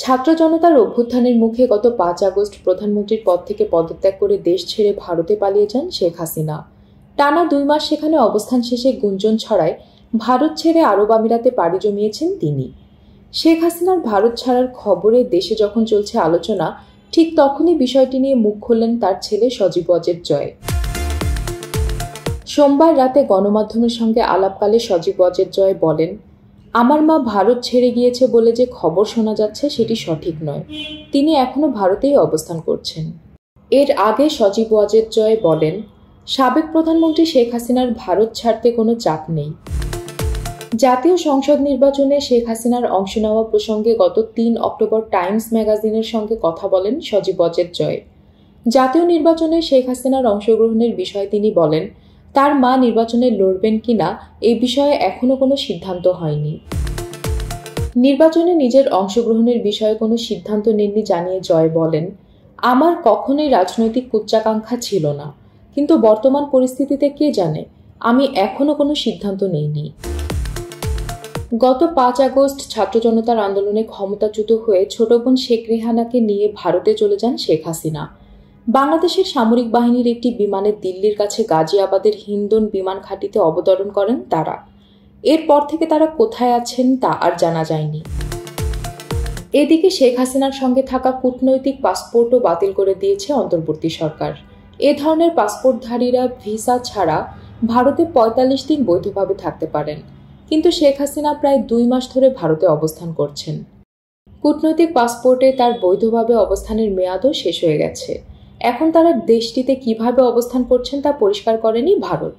ছাত্র জনতার অভ্যুত্থানের মুখে গত 5 আগস্ট প্রধানমন্ত্রীর পদ থেকে পদত্যাগ করে দেশ ছেড়ে ভারতে পালিয়ে যান শেখ হাসিনা। টানা 2 মাস সেখানে অবস্থান শেষে গুঞ্জন ছড়ায় ভারত ছেড়ে আরব আমিরাতে পাড়ি জমিয়েছেন তিনি। শেখ হাসিনার ভারত ছাড়ার খবরে দেশে যখন চলছে আলোচনা, ঠিক তখনই বিষয়টি নিয়ে মুখ খুললেন তার ছেলে সজীব ওয়াজেদ জয়। সোমবার রাতে গণমাধ্যমের সঙ্গে আলাপকালে সজীব ওয়াজেদ জয় বলেন, আমার মা ভারত ছেড়ে গিয়েছে বলে যে খবর শোনা যাচ্ছে সেটি সঠিক নয়। তিনি এখনো ভারতেই অবস্থান করছেন। এর আগে সজীব ওয়াজেদ জয় বলেন, সাবেক প্রধানমন্ত্রী শেখ হাসিনার ভারত ছাড়তে কোনো চাপ নেই। জাতীয় সংসদ নির্বাচনে শেখ হাসিনার অংশ নেওয়া প্রসঙ্গে গত 3 অক্টোবর টাইমস ম্যাগাজিনের সঙ্গে কথা বলেন সজীব ওয়াজেদ জয়। জাতীয় নির্বাচনে শেখ হাসিনার অংশগ্রহণের বিষয়ে তিনি বলেন, তার মা নির্বাচনে লড়বেন কিনা এই বিষয়ে এখনো কোনো সিদ্ধান্ত হয়নি। নির্বাচনে নিজের অংশগ্রহণের বিষয়ে কোনো সিদ্ধান্ত নেননি জানিয়ে জয় বলেন, আমার কখনোই রাজনৈতিক উচ্চাকাঙ্ক্ষা ছিল না, কিন্তু বর্তমান পরিস্থিতিতে কে জানে, আমি এখনো কোনো সিদ্ধান্ত নেইনি। গত 5 আগস্ট ছাত্র জনতার আন্দোলনে ক্ষমতাচ্যুত হয়ে ছোট বোন শেখ রেহানাকে নিয়ে ভারতে চলে যান শেখ হাসিনা। বাংলাদেশের সামরিক বাহিনীর একটি বিমানে দিল্লির কাছে গাজিয়াবাদের হিন্দন বিমান ঘাঁটিতে অবতরণ করেন তারা। এরপর থেকে তারা কোথায় আছেন তা আর জানা যায়নি। এদিকে শেখ হাসিনার সঙ্গে থাকা কূটনৈতিক পাসপোর্টও বাতিল করে দিয়েছে অন্তর্বর্তী সরকার। এ ধরনের পাসপোর্টধারীরা ভিসা ছাড়া ভারতে 45 দিন বৈধভাবে থাকতে পারেন, কিন্তু শেখ হাসিনা প্রায় 2 মাস ধরে ভারতে অবস্থান করছেন। কূটনৈতিক পাসপোর্টে তার বৈধভাবে অবস্থানের মেয়াদও শেষ হয়ে গেছে। এখন তারা দেশটিতে কিভাবে অবস্থান করছেন তা পরিষ্কার করেনি ভারত।